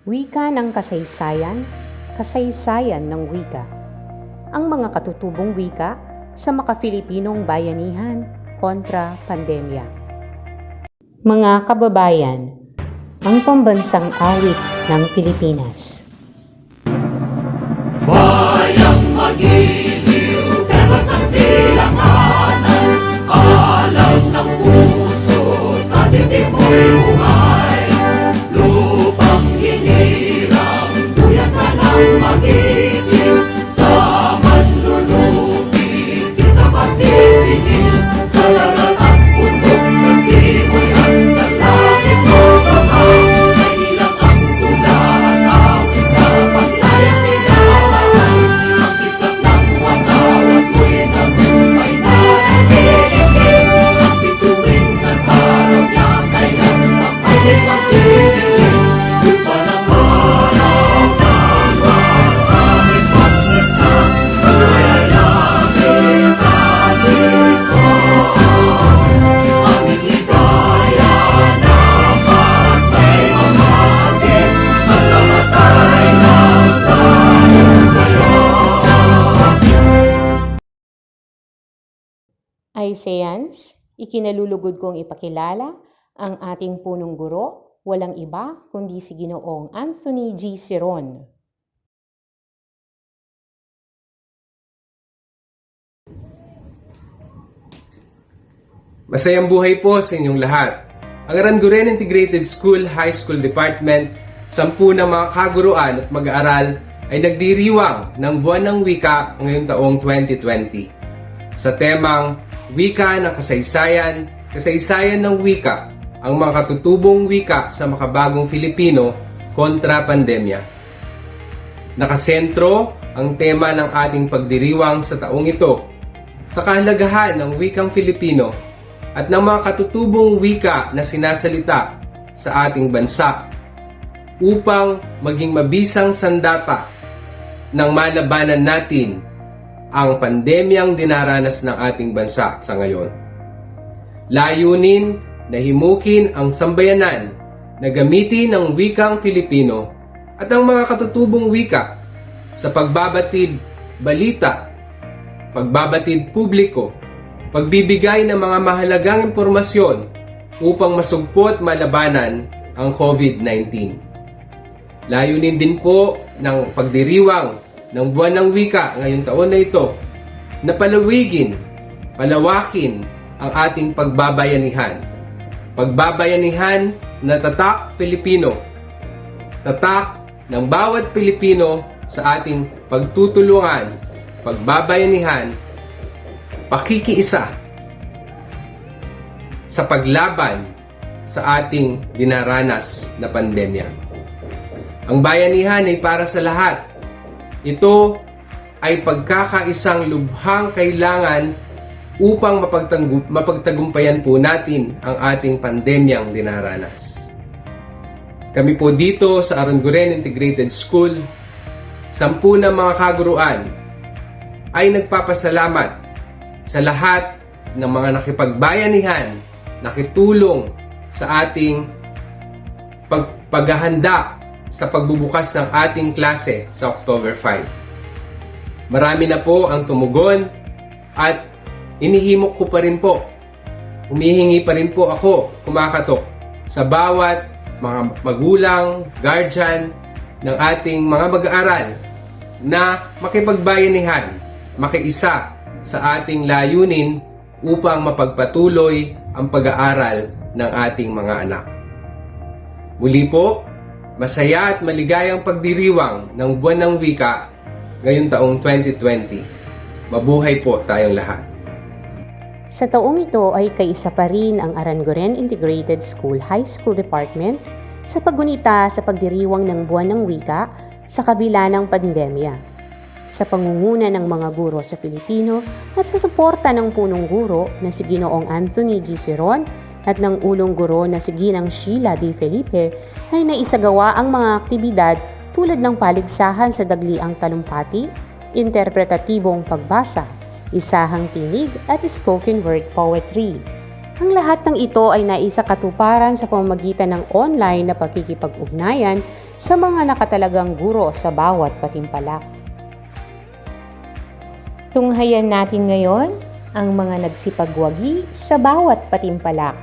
Wika ng kasaysayan, kasaysayan ng wika. Ang mga katutubong wika sa maka-Filipinong bayanihan kontra pandemya. Mga kababayan, ang pambansang awit ng Pilipinas. Bayang magiliw, temas ng silanganan, alam ng puso, sa dibdib mo'y buhay. Lupang hinirang, duyan ka ng magiting, sa manlulupi, kita masisingil, sa lagat at bundok, sa simoy at sa langit mo kamang, ay ilang ang tula at awit sa paglayang tinamahal. Ang isang ng watawat mo'y nagumpay na nakikinig, ang bituin at araw niya kailan magpalit magdidilig. Lupa ng araw ng maraming pagsita, buhay sa likod. Aming ligaya na ba't may mamagin, at namatay ng tayo sa'yo. Aisayans, ikinalulugod kong ipakilala ang ating punong guro, walang iba kundi si Ginoong Anthony G. Ciron. Masayang buhay po sa inyong lahat. Ang Aranguren Integrated School High School Department, 10 na mga kaguruan at mag-aaral ay nagdiriwang ng Buwan ng Wika ngayong taong 2020. Sa temang Wika ng Kasaysayan, Kasaysayan ng Wika, ang mga katutubong wika sa makabagong Filipino kontra pandemya. Nakasentro ang tema ng ating pagdiriwang sa taong ito sa kahalagahan ng wikang Filipino at ng mga katutubong wika na sinasalita sa ating bansa upang maging mabisang sandata ng malabanan natin ang pandemyang dinaranas ng ating bansa sa ngayon. Layunin na himukin ang sambayanan na gamitin ang wikang Filipino at ang mga katutubong wika sa pagbabatid balita, pagbabatid publiko, pagbibigay ng mga mahalagang impormasyon upang masugpo at malabanan ang COVID-19. Layunin din po ng pagdiriwang ng Buwan ng Wika ngayong taon na ito na palawakin ang ating pagbabayanihan. Pagbabayanihan na tatak Filipino. Tatak ng bawat Pilipino sa ating pagtutulungan, pagbabayanihan, pakikiisa sa paglaban sa ating dinaranas na pandemya. Ang bayanihan ay para sa lahat. Ito ay pagkakaisang lubhang kailangan upang mapagtagumpayan po natin ang ating pandemyang dinaranas. Kami po dito sa Aranguren Integrated School, 10 na mga kaguruan, ay nagpapasalamat sa lahat ng mga nakipagbayanihan, nakitulong sa ating paghahanda sa pagbubukas ng ating klase sa October 5. Marami na po ang tumugon at inihimok ko pa rin po. Humihingi pa rin po ako, kumakatok sa bawat mga magulang, guardian ng ating mga mag-aaral na makipagbayanihan, makiisa sa ating layunin upang mapagpatuloy ang pag-aaral ng ating mga anak. Muli po, masaya at maligayang pagdiriwang ng Buwan ng Wika ngayong taong 2020. Mabuhay po tayong lahat. Sa taong ito ay kaisa pa rin ang Aranguren Integrated School High School Department sa paggunita sa pagdiriwang ng Buwan ng Wika sa kabila ng pandemya. Sa pangunguna ng mga guro sa Filipino at sa suporta ng punong guro na si Ginoong Anthony G. Ciron at ng ulong guro na si Ginang Sheila D. Felipe ay naisagawa ang mga aktibidad tulad ng paligsahan sa Dagliang Talumpati, interpretatibong pagbasa, isahang tinig at spoken word poetry. Ang lahat ng ito ay naisakatuparan sa pamamagitan ng online na pagkikipag-ugnayan sa mga nakatalagang guro sa bawat patimpalak. Tunghayan natin ngayon ang mga nagsipagwagi sa bawat patimpalak.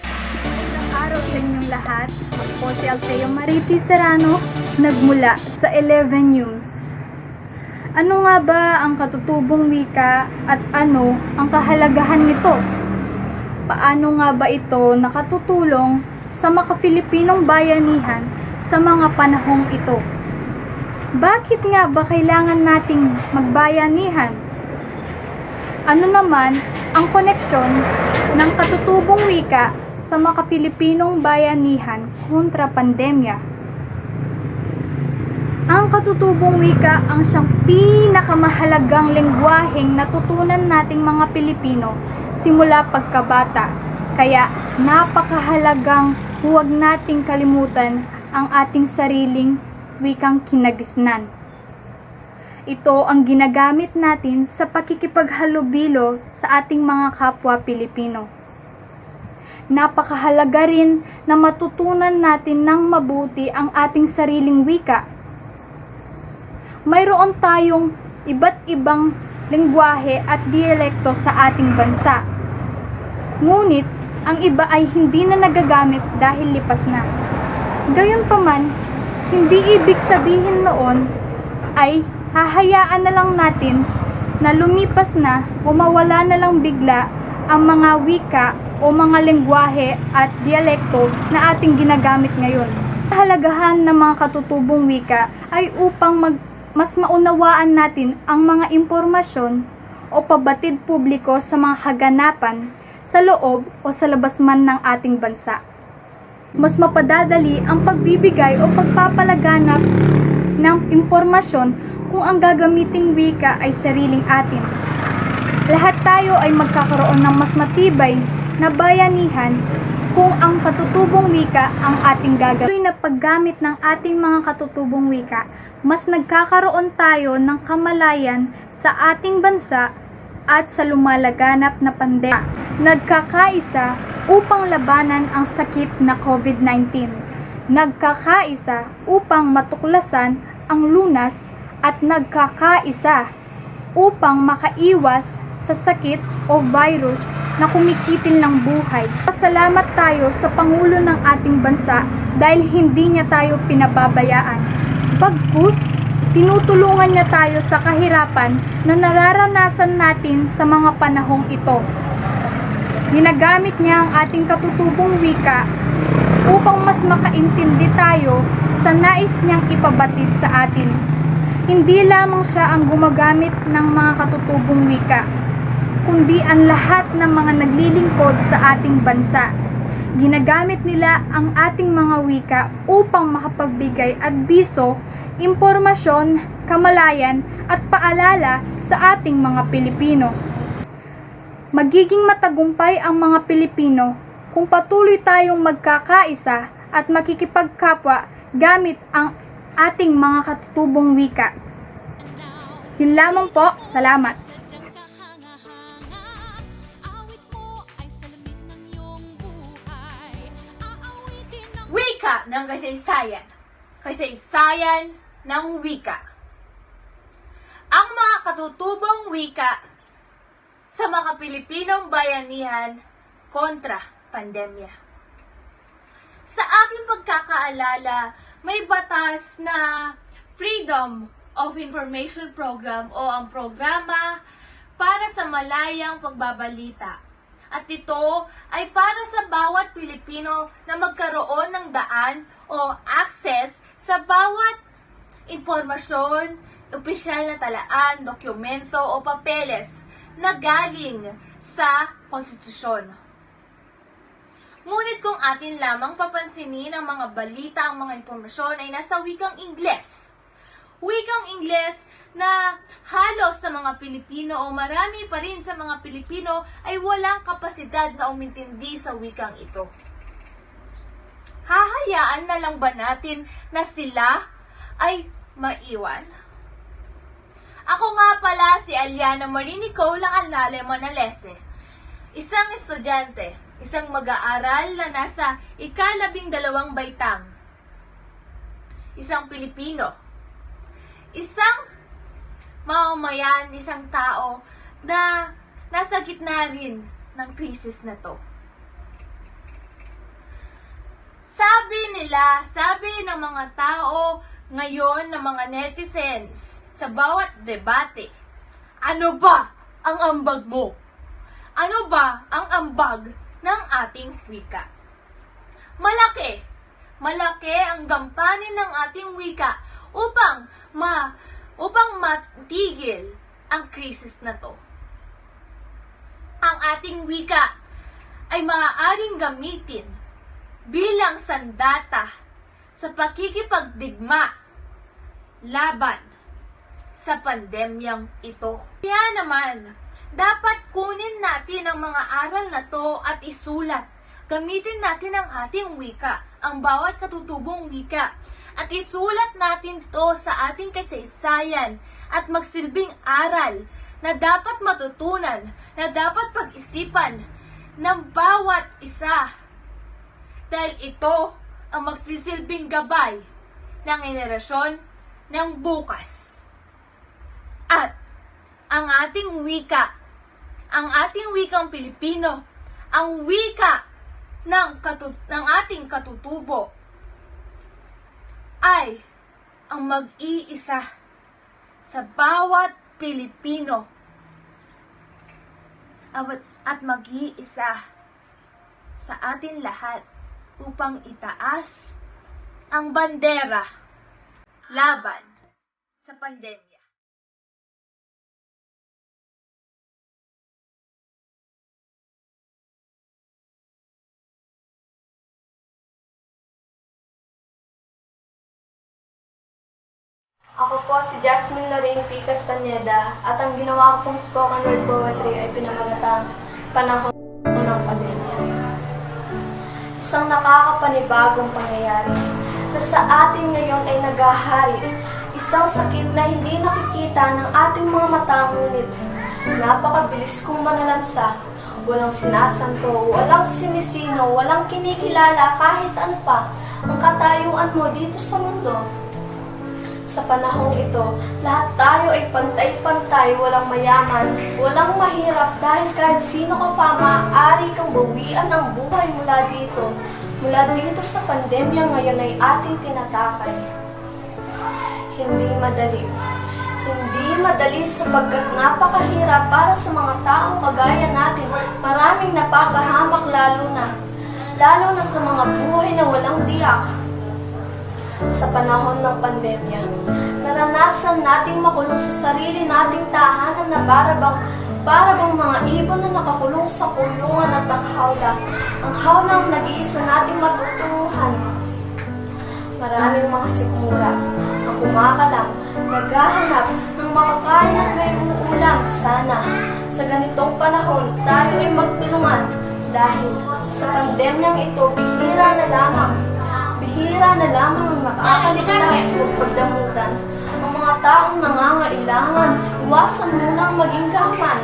Magandang araw sa inyong lahat. Ako po si Althea Mariti Serrano, nagmula sa 11 News. Ano nga ba ang katutubong wika at ano ang kahalagahan nito? Paano nga ba ito nakatutulong sa makapilipinong bayanihan sa mga panahong ito? Bakit nga ba kailangan nating magbayanihan? Ano naman ang koneksyon ng katutubong wika sa makapilipinong bayanihan kontra pandemya? Ang katutubong wika ang siyang pinakamahalagang lengguwaheng natutunan nating mga Pilipino simula pagkabata. Kaya napakahalagang huwag nating kalimutan ang ating sariling wikang kinagisnan. Ito ang ginagamit natin sa pakikipaghalubilo sa ating mga kapwa Pilipino. Napakahalaga rin na matutunan natin ng mabuti ang ating sariling wika. Mayroon tayong iba't ibang lengguwahe at dialekto sa ating bansa. Ngunit, ang iba ay hindi na nagagamit dahil lipas na. Gayunpaman, hindi ibig sabihin noon ay hahayaan na lang natin na lumipas na o mawala na lang bigla ang mga wika o mga lengguwahe at dialekto na ating ginagamit ngayon. Kahalagahan ng mga katutubong wika ay upang mas maunawaan natin ang mga impormasyon o pabatid publiko sa mga kaganapan sa loob o sa labas man ng ating bansa. Mas mapadadali ang pagbibigay o pagpapalaganap ng impormasyon kung ang gagamiting wika ay sariling atin. Lahat tayo ay magkakaroon ng mas matibay na bayanihan kung ang katutubong wika ang ating gagawin. Na paggamit ng ating mga katutubong wika, mas nagkakaroon tayo ng kamalayan sa ating bansa at sa lumalaganap na pandemya. Nagkakaisa upang labanan ang sakit na COVID-19. Nagkakaisa upang matuklasan ang lunas at nagkakaisa upang makaiwas sa sakit o virus na kumikitil ng buhay. Pasalamat tayo sa Pangulo ng ating bansa dahil hindi niya tayo pinababayaan. Bagkus, tinutulungan niya tayo sa kahirapan na nararanasan natin sa mga panahong ito. Ginagamit niya ang ating katutubong wika upang mas makaintindi tayo sa nais niyang ipabatid sa atin. Hindi lamang siya ang gumagamit ng mga katutubong wika, kundi ang lahat ng mga naglilingkod sa ating bansa. Ginagamit nila ang ating mga wika upang makapagbigay adbiso, impormasyon, kamalayan at paalala sa ating mga Pilipino. Magiging matagumpay ang mga Pilipino kung patuloy tayong magkakaisa at makikipagkapwa gamit ang ating mga katutubong wika. Yun lamang po, salamat. Wika ng kasaysayan. Kasaysayan ng wika. Ang mga katutubong wika sa mga Pilipinong bayanihan kontra pandemya. Sa aking pagkakaalala, may batas na Freedom of Information Program o ang programa para sa malayang pagbabalita. At ito ay para sa bawat Pilipino na magkaroon ng daan o access sa bawat impormasyon, opisyal na talaan, dokumento o papeles na galing sa konstitusyon. Ngunit kung atin lamang papansinin ang mga balita, ang mga impormasyon ay nasa wikang Ingles. Wikang Ingles na halos sa mga Pilipino o marami pa rin sa mga Pilipino ay walang kapasidad na umintindi sa wikang ito. Hahayaan na lang ba natin na sila ay maiwan? Ako nga pala si Aliana Marie Nicole Alale Manalese. Isang estudyante, isang mag-aaral na nasa ika-12 baitang. Isang Pilipino. Isang mamamayan, isang tao na nasa gitna rin ng krisis na to. Sabi ng mga tao ngayon, ng mga netizens, sa bawat debate, ano ba ang ambag mo? Ano ba ang ambag ng ating wika? Malaki ang gampanin ng ating wika upang matigil ang krisis na to. Ang ating wika ay maaaring gamitin bilang sandata sa pakikipagdigma laban sa pandemyang ito. Kaya naman, dapat kunin natin ang mga aral na to at isulat. Gamitin natin ang ating wika, ang bawat katutubong wika, at isulat natin to sa ating kasaysayan at magsilbing aral na dapat matutunan, na dapat pag-isipan ng bawat isa. Dahil ito ang magsisilbing gabay ng henerasyon ng bukas. At ang ating wika, ang ating wikang Pilipino, ang wika ng ating katutubo ay ang mag-iisa sa bawat Pilipino at mag-iisa sa atin lahat upang itaas ang bandera laban sa pandemya. Ako po si Jasmine Lorraine P. Castaneda at ang ginawa ko pong spoken word poetry ay pinamagatang panahon ng pandemya. Isang nakakapanibagong pangyayari na sa atin ngayon ay naghahari. Isang sakit na hindi nakikita ng ating mga mata, ngunit napakabilis kong manalansa. Walang sinasanto, walang sinisino, walang kinikilala kahit ano pa ang katayuan mo dito sa mundo. Sa panahong ito, lahat tayo ay pantay-pantay, walang mayaman, walang mahirap dahil kahit sino ka pa maaari kang bawian ang buhay mula dito sa pandemya ngayon ay ating tinatakay. Hindi madali sapagkat napakahirap para sa mga taong kagaya natin. Maraming napapahamak lalo na sa mga buhay na walang tiyak. Sa panahon ng pandemya, naranasan nating makulong sa sarili nating tahanan na para bang mga ibon na nakakulong sa kulungan at ang hawla ang nag-iisa nating matutuhan. Maraming mga sikmura ang kumakalam, naghahanap ng makakain at may uulam. Sana sa ganitong panahon tayo ay magtulungan dahil sa pandemyang ito bihira na lamang ang makakaligtas o pagdamutan. Ang mga taong nangangailangan, iwasan muna ang maging gaman.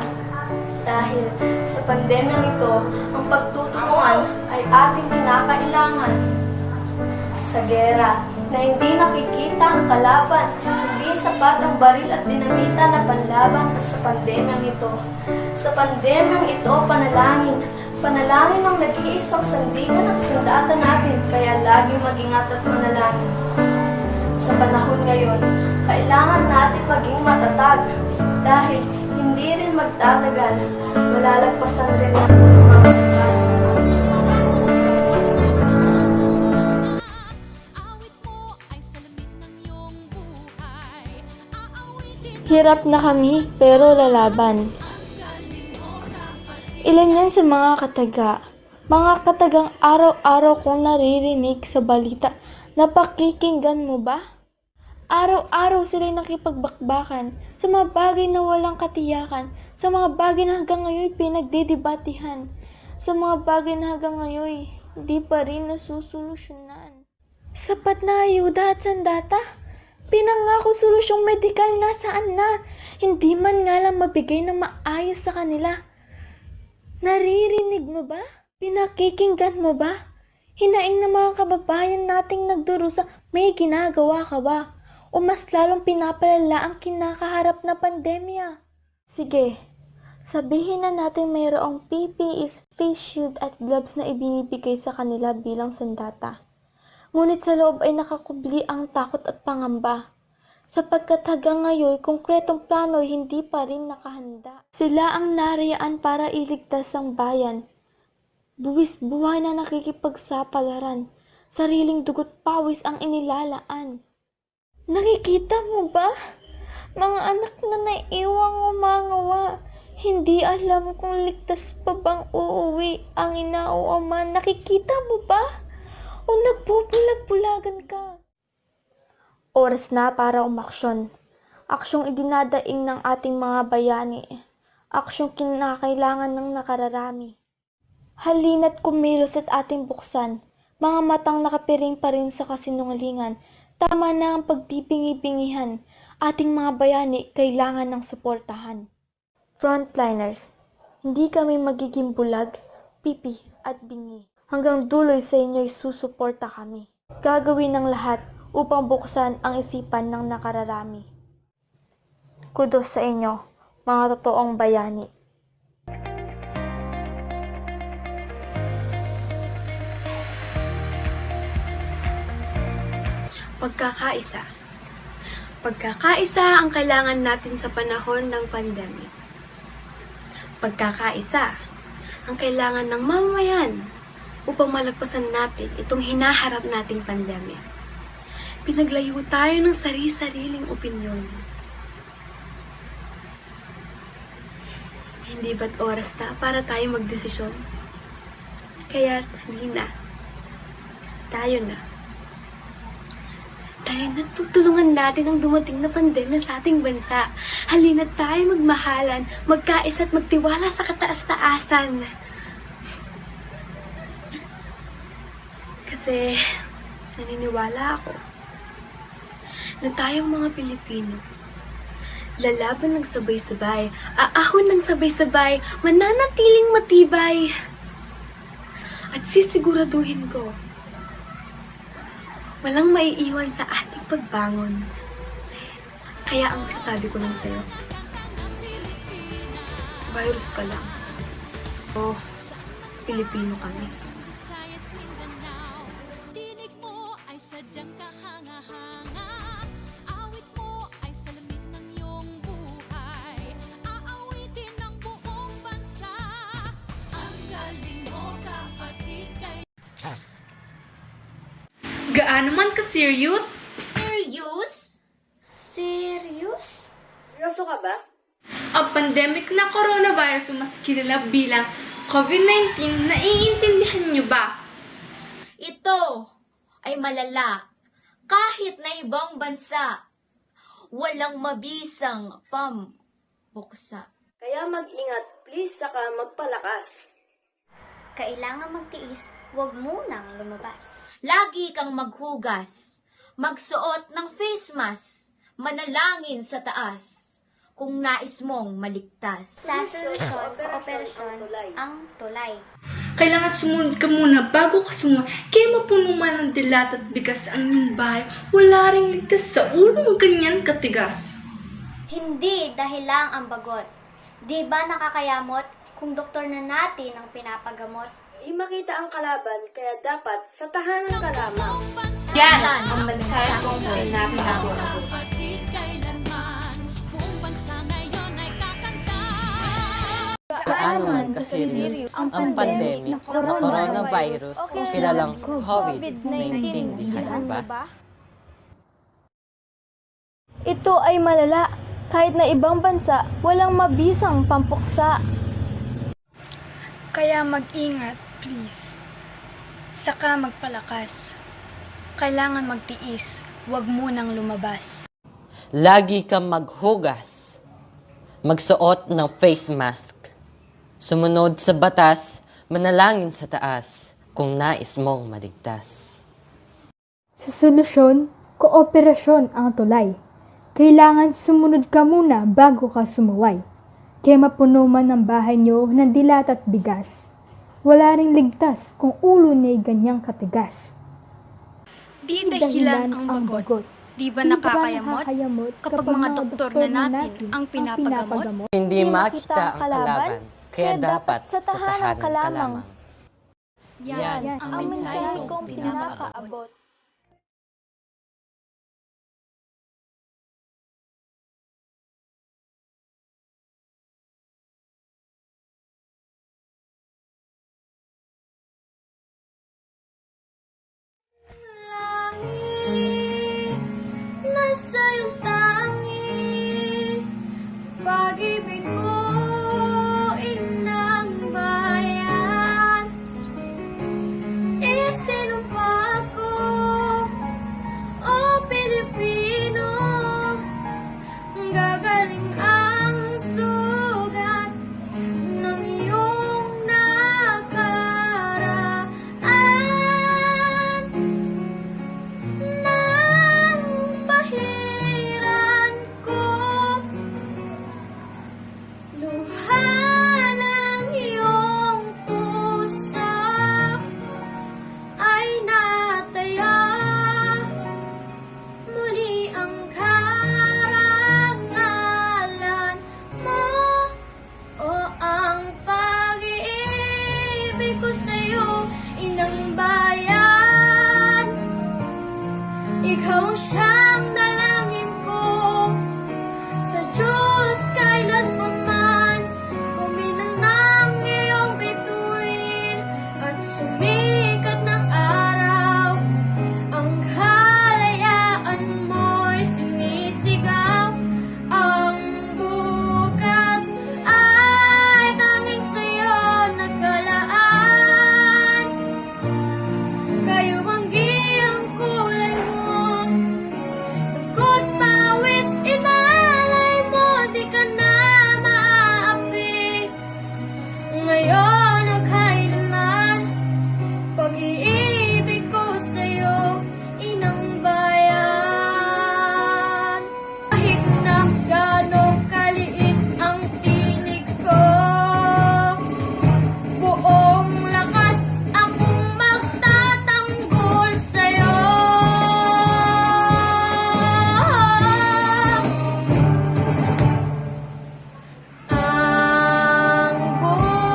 Dahil sa pandemyang ito, ang pagtutulungan ay ating kinakailangan. Sa gera na hindi nakikita ang kalaban, hindi sapat ang baril at dinamita na panlaban at sa pandemyang ito. Sa pandemyang ito, panalangin ang nag-iisang sandigan at sandata natin, kaya laging mag-ingat at manalangin. Sa panahon ngayon, kailangan natin maging matatag dahil hindi rin magtatagal, malalagpasan rin ang mga Hirap na kami, pero lalaban. Ilan yan sa mga katagang araw-araw kong naririnig sa balita. Napakikinggan mo ba? Araw-araw sila'y nakipagbakbakan sa mga bagay na walang katiyakan, sa mga bagay na hanggang ngayon pinagdidebatihan, sa mga bagay na hanggang ngayon hindi pa rin nasusolusyonan. Sapat na ayuda at sandata Pinangako solusyong medikal nasaan na? Hindi man nga lang mabigay ng maayos sa kanila. Naririnig mo ba? Pinakikinggan mo ba? Hinaing ng mga kababayan nating nagdurusa, may ginagawa ka ba? O mas lalong pinapalala ang kinakaharap na pandemya? Sige, sabihin na natin mayroong PPE, face shield at gloves na ibinibigay sa kanila bilang sandata. Ngunit sa loob ay nakakubli ang takot at pangamba. Sapagkat hanggang ngayon, konkretong plano ay hindi pa rin nakahanda. Sila ang narayaan para iligtas ang bayan. Buwis buhay na nakikipagsapalaran. Sariling dugot pawis ang inilalaan. Nakikita mo ba? Mga anak na naiiwang umangawa. Hindi alam kung ligtas pa bang uuwi ang ina o ama. Nakikita mo ba? O nagbubulag-bulagan ka? Oras na para umaksyon. Aksyong idinadaing ng ating mga bayani. Aksyong kinakailangan ng nakararami. Halina't kumilos at ating buksan. Mga matang nakapiring pa rin sa kasinungalingan. Tama na ang pagbibingi-bingihan. Ating mga bayani kailangan ng suportahan. Frontliners, hindi kami magiging bulag, pipi at bingi. Hanggang duloy sa inyo'y susuporta kami. Gagawin ng lahat upang buksan ang isipan ng nakararami. Kudos sa inyo, mga totoong bayani. Pagkakaisa. Pagkakaisa ang kailangan natin sa panahon ng pandemic. Pagkakaisa ang kailangan ng mamamayan upang malagpasan natin itong hinaharap nating pandemya. Pinaglayo tayo ng sari-sariling opinyon. Hindi ba't oras na para tayo magdesisyon? Kaya halina. Tayo na. Tayo na, tutulungan natin ang dumating na pandemya sa ating bansa. Halina tayo magmahalan, magkaisa at magtiwala sa kataas-taasan. Kasi naniniwala ako na tayong mga Pilipino, lalaban ng sabay-sabay, aahon ng sabay-sabay, mananatiling matibay. At sisiguraduhin ko, walang maiiwan sa ating pagbangon. Kaya ang sasabi ko lang sa'yo, virus ka lang. O, Pilipino kami. Tinig mo ay sadyang kahanga-hanga. Awit mo ay salamin ng iyong buhay. Aawitin ng buong bansa. Ang galing mo, kapatid, kay Gaano man ka-serious? Serious? Ang pandemic na coronavirus o mas kilala bilang COVID-19, naiintindihan niyo ba? Ito ay malala kahit na ibang bansa. Walang mabisang pambuksa. Kaya mag-ingat, please, saka magpalakas. Kailangan magtiis, huwag munang lumabas. Lagi kang maghugas, magsuot ng face mask, manalangin sa taas kung nais mong maligtas. Sa solusyon, kooperasyon, ang tulay. Kailangan sumunod ka muna bago ka sumunod. Kaya mapuno man ng dilat at bigas ang iyong bahay, wala ring ligtas sa ulong ganyan katigas. Hindi dahil lang ang bagot. Di ba nakakayamot kung doktor na natin ang pinapagamot? Di makita ang kalaban, kaya dapat sa tahanan ka lamang. Yan ang mensaheng pinapinagamot. kapatid kailanman. Buong bansa ngayon ay kakanta. Gaano man ka-serious ang pandemic na coronavirus kilalang COVID-19, dihan ba? Ito ay malala. Kahit na ibang bansa, walang mabisang pampuksa. Kaya mag-ingat, please. Saka magpalakas. Kailangan magtiis, huwag munang lumabas. Lagi kang maghugas. Magsuot ng face mask. Sumunod sa batas, manalangin sa taas kung nais mong maligtas. Sa solusyon, Kooperasyon ang tulay. Kailangan sumunod ka muna bago ka sumuway. Kaya mapuno man ang bahay nyo ng dilat at bigas. Wala ring ligtas kung ulo niya'y ganyang katigas. Di dahilan ang bagot. Di ba nakakayamot kapag mga doktor na natin ang pinapagamot? Hindi makita ang kalaban, kaya dapat sa tahanan ka lamang. Yan ang mensahe kong pinapaabot. Nasa iyong tangi, pag-ibig ko, inang bayan. Isinumpa ko, o Pilipino, gagaling ang sugat ng iyong nakaraan. Nang pahiran ko, luha ng iyong puso ay nataya. Muli ang karangalan mo, o ang pag-ibig ko sa'yo, inang bayan. Ikaw ang siyang dalangin ko sa Diyos kailanman. Kuminan ng iyong bituin at sumikat ng araw. Ang kalayaan mo'y sinisigaw. Ang bukas ay tanging sa'yo nagkalaan. Kayo manggi ang kulay mo, dugo't pawis inalay mo, di ka na maapi. Ngayon o kailanman, pag-iibig ko sa'yo, inang bayan. Kahit na gano'ng kaliit ang tinig ko, buong lakas akong magtatanggol sa'yo. Ang bukas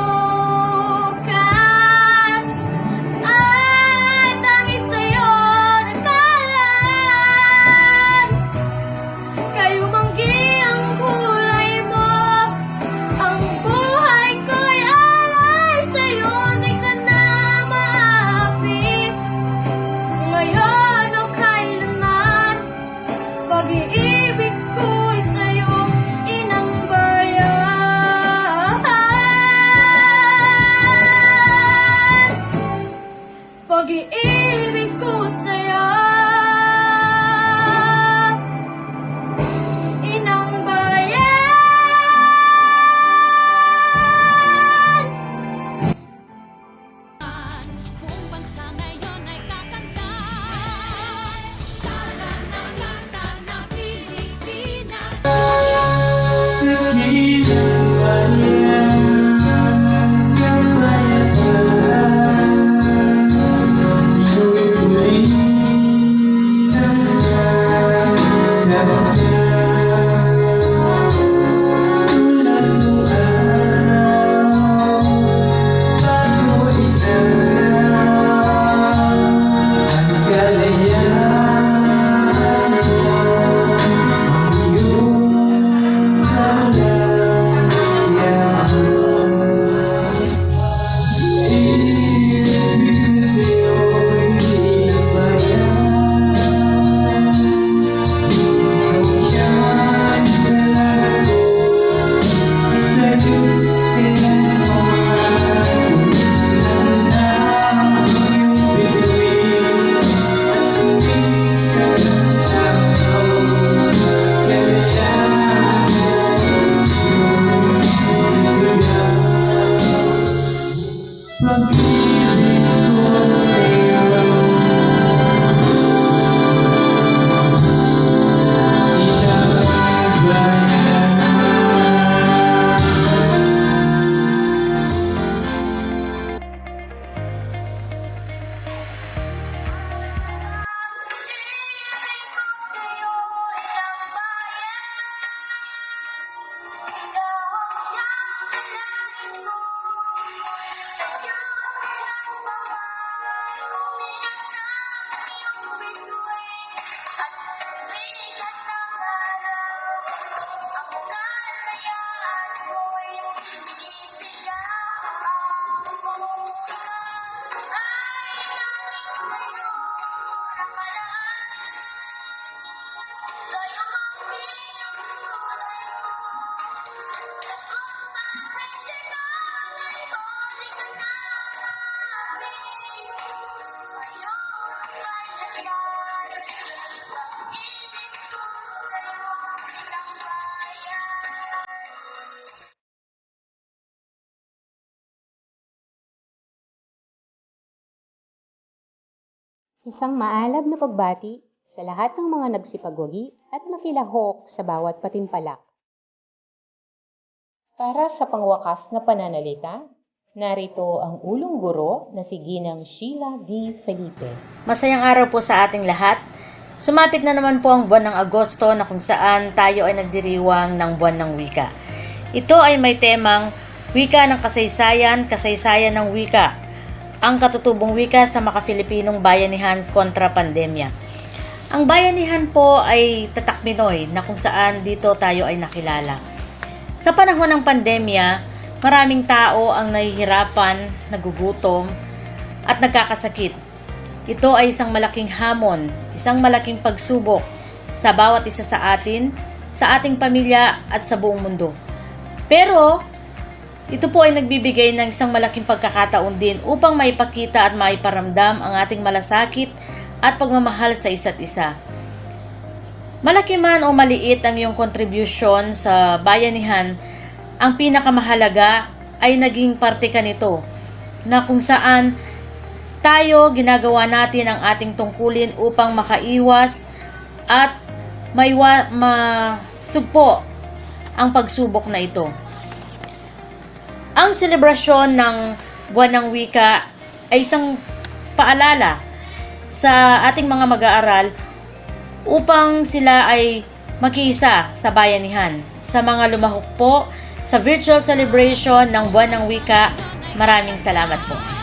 ay tanging sa'yo nagkalaan. Kayo manggi ang kulay mo, ang buhay ko'y alay sa'yo, di ka na maapi. Ngayon o kailanman, pag-iibig ko'y sa'yo, inang bayan. Pag-iibig ko sa'yo, inang bayan. Buong bansa ngayon ay kakanta. Kanta na Pilipinas. Thank you. Isang maalab na pagbati sa lahat ng mga nagsipagwagi at nakilahok sa bawat patimpalak. Para sa pangwakas na pananalita, narito ang ulong guro na si Ginang Sheila D. Felipe. Masayang araw po sa ating lahat. Sumapit na naman po ang buwan ng Agosto na kung saan tayo ay nagdiriwang ng buwan ng wika. Ito ay may temang wika ng kasaysayan, kasaysayan ng wika. Ang katutubong wika sa maka-Filipinong bayanihan kontra pandemya. Ang bayanihan po ay tatak Pinoy na kung saan dito tayo ay nakilala. Sa panahon ng pandemya, maraming tao ang nahihirapan, nagugutom, at nagkakasakit. Ito ay isang malaking hamon, isang malaking pagsubok sa bawat isa sa atin, sa ating pamilya at sa buong mundo. Pero, ito po ay nagbibigay ng isang malaking pagkakataon din upang maipakita at maiparamdam ang ating malasakit at pagmamahal sa isa't isa. Malaki man o maliit ang iyong contribution sa bayanihan, ang pinakamahalaga ay naging parte ka nito, na kung saan tayo ginagawa natin ang ating tungkulin upang makaiwas at masugpo ang pagsubok na ito. Ang selebrasyon ng Buwan ng Wika ay isang paalala sa ating mga mag-aaral upang sila ay makiisa sa bayanihan. Sa mga lumahok po sa virtual celebration ng Buwan ng Wika, maraming salamat po.